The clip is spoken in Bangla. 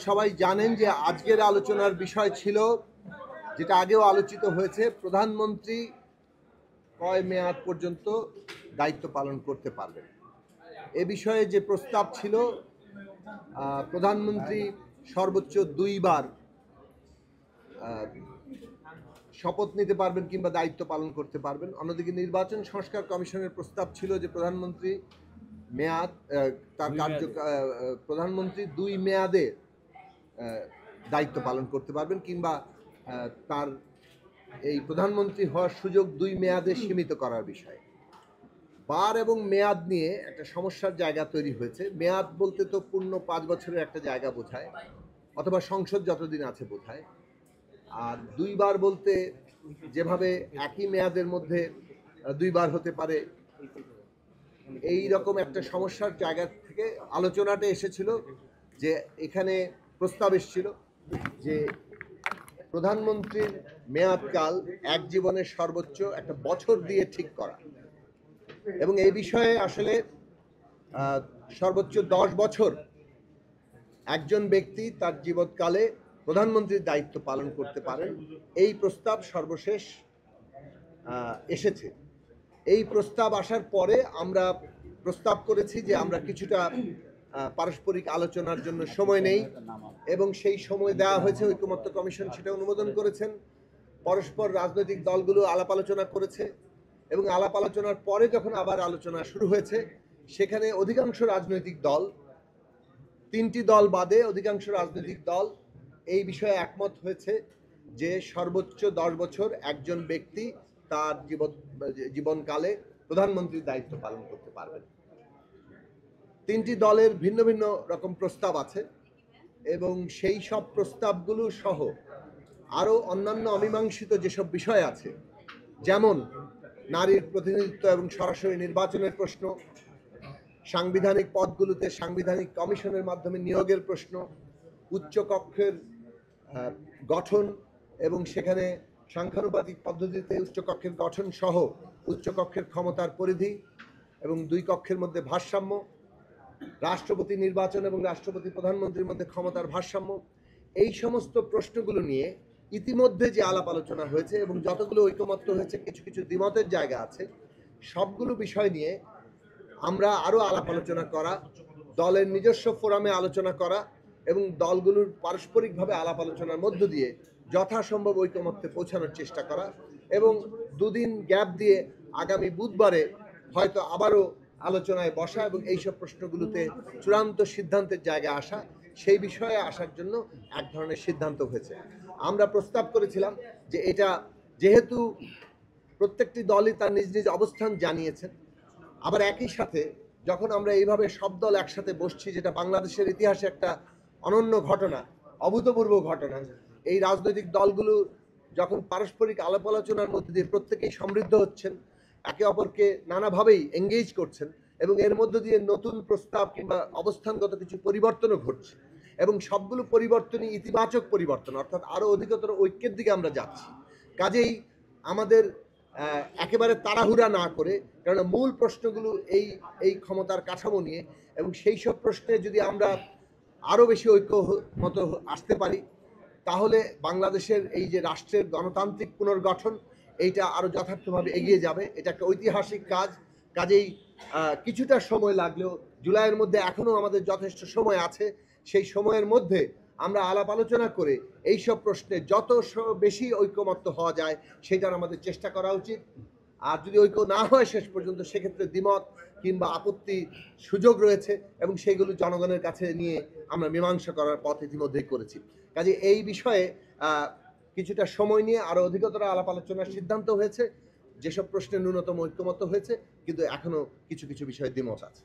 সবাই জানেন যে আজকের আলোচনার বিষয় ছিল, যেটা আগেও আলোচিত হয়েছে, প্রধানমন্ত্রী কয় মেয়াদ পর্যন্ত দায়িত্ব পালন করতে পারবেন। এ বিষয়ে যে প্রস্তাব ছিল, প্রধানমন্ত্রী সর্বোচ্চ 2 বার শপথ নিতে পারবেন কিংবা দায়িত্ব পালন করতে পারবেন। অন্যদিকে নির্বাচন সংস্কার কমিশনের প্রস্তাব ছিল যে প্রধানমন্ত্রী প্রধানমন্ত্রী 2 মেয়াদে দায়িত্ব পালন করতে পারবেন কিংবা তার এই প্রধানমন্ত্রী হওয়ার সুযোগ 2 মেয়াদে সীমিত করার বিষয়ে। বার এবং মেয়াদ নিয়ে একটা সমস্যার জায়গা তৈরি হয়েছে। মেয়াদ বলতে তো পূর্ণ 5 বছরের একটা জায়গা বোঝায়, অথবা সংসদ যতদিন আছে বোঝায়। আর 2 বার বলতে যেভাবে একই মেয়াদের মধ্যে 2 বার হতে পারে, এই রকম একটা সমস্যার জায়গা থেকে আলোচনাটা এসেছিল যে এখানে প্রস্তাব এসেছিল যে প্রধানমন্ত্রীর মেয়াদকাল এক জীবনের সর্বোচ্চ একটা বছর দিয়ে ঠিক করা, এবং এই বিষয়ে আসলে সর্বোচ্চ 10 বছর একজন ব্যক্তি তার জীবৎকালে প্রধানমন্ত্রীর দায়িত্ব পালন করতে পারেন, এই প্রস্তাব সর্বশেষ এসেছে। এই প্রস্তাব আসার পরে আমরা প্রস্তাব করেছি যে আমরা কিছুটা পারস্পরিক আলোচনার জন্য সময় নেই, এবং সেই সময় দেওয়া হয়েছে। ঐকমত্য কমিশন সেটা অনুমোদন করেছেন। পরস্পর রাজনৈতিক দলগুলো আলাপ আলোচনা করেছে, এবং আলাপ আলোচনার পরে যখন আবার আলোচনা শুরু হয়েছে, সেখানে অধিকাংশ রাজনৈতিক দল, 3টি দল বাদে অধিকাংশ রাজনৈতিক দল এই বিষয়ে একমত হয়েছে যে সর্বোচ্চ 10 বছর একজন ব্যক্তি তার জীবনকালে প্রধানমন্ত্রীর দায়িত্ব পালন করতে পারবেন। 3টি দলের ভিন্ন ভিন্ন রকম প্রস্তাব আছে, এবং সেই সব প্রস্তাবগুলো সহ আরও অন্যান্য অমীমাংসিত যেসব বিষয় আছে, যেমন নারীর প্রতিনিধিত্ব এবং সরাসরি নির্বাচনের প্রশ্ন, সাংবিধানিক পদগুলোতে সাংবিধানিক কমিশনের মাধ্যমে নিয়োগের প্রশ্ন, উচ্চকক্ষের গঠন এবং সেখানে সাংখ্যানুপাতিক পদ্ধতিতে উচ্চকক্ষের গঠন সহ উচ্চকক্ষের ক্ষমতার পরিধি এবং 2 কক্ষের মধ্যে ভারসাম্য, রাষ্ট্রপতি নির্বাচন এবং রাষ্ট্রপতি প্রধানমন্ত্রীর মধ্যে ক্ষমতার ভারসাম্য, এই সমস্ত প্রশ্নগুলো নিয়ে ইতিমধ্যে যে আলাপ আলোচনা হয়েছে এবং যতগুলো ঐকমত্য হয়েছে, কিছু কিছু দ্বিমতের জায়গা আছে, সবগুলো বিষয় নিয়ে আমরা আরও আলাপ আলোচনা করা, দলের নিজস্ব ফোরামে আলোচনা করা এবং দলগুলোর পারস্পরিকভাবে আলাপ আলোচনার মধ্য দিয়ে যথাসম্ভব ঐকমত্যে পৌঁছানোর চেষ্টা করা, এবং 2 দিন গ্যাপ দিয়ে আগামী বুধবারে হয়তো আবারও আলোচনায় বসা এবং এইসব প্রশ্নগুলোতে চূড়ান্ত সিদ্ধান্তের জায়গায় আসা, সেই বিষয়ে আসার জন্য এক ধরনের সিদ্ধান্ত হয়েছে। আমরা প্রস্তাব করেছিলাম যে এটা যেহেতু প্রত্যেকটি দলই তার নিজ নিজ অবস্থান জানিয়েছেন, আবার একই সাথে যখন আমরা এইভাবে সব দল একসাথে বসছি, যেটা বাংলাদেশের ইতিহাসে একটা অনন্য ঘটনা, অভূতপূর্ব ঘটনা, এই রাজনৈতিক দলগুলো যখন পারস্পরিক আলাপ আলোচনার মধ্যে দিয়ে প্রত্যেকেই সমৃদ্ধ হচ্ছেন, একে অপরকে নানাভাবেই এঙ্গেজ করছেন, এবং এর মধ্য দিয়ে নতুন প্রস্তাব কিংবা অবস্থানগত কিছু পরিবর্তনও ঘটছে, এবং সবগুলো পরিবর্তনই ইতিবাচক পরিবর্তন, অর্থাৎ আরও অধিকতর ঐক্যের দিকে আমরা যাচ্ছি। কাজেই আমাদের একেবারে তাড়াহুড়া না করে, কারণ মূল প্রশ্নগুলো এই ক্ষমতার কাঠামো নিয়ে, এবং সেই সব প্রশ্নে যদি আমরা আরও বেশি ঐক্যমত আসতে পারি, তাহলে বাংলাদেশের এই যে রাষ্ট্রের গণতান্ত্রিক পুনর্গঠন, এইটা আরও যথার্থভাবে এগিয়ে যাবে। এটা একটা ঐতিহাসিক কাজ। কাজেই কিছুটা সময় লাগলেও, জুলাইয়ের মধ্যে এখনও আমাদের যথেষ্ট সময় আছে, সেই সময়ের মধ্যে আমরা আলাপ আলোচনা করে এইসব প্রশ্নে যত বেশি ঐকমত্য হওয়া যায় সেটার আমাদের চেষ্টা করা উচিত। আর যদি ঐক্য না হয় শেষ পর্যন্ত, সেক্ষেত্রে দ্বিমত কিংবা আপত্তি সুযোগ রয়েছে, এবং সেইগুলো জনগণের কাছে নিয়ে আমরা মীমাংসা করার পথ ইতিমধ্যেই করেছি। কাজে এই বিষয়ে কিছুটা সময় নিয়ে আরও অধিকতর আলাপ আলোচনার সিদ্ধান্ত হয়েছে। যেসব প্রশ্নে ন্যূনতম ঐক্যমত্য হয়েছে, কিন্তু এখনও কিছু কিছু বিষয়ে দ্বিমত আছে।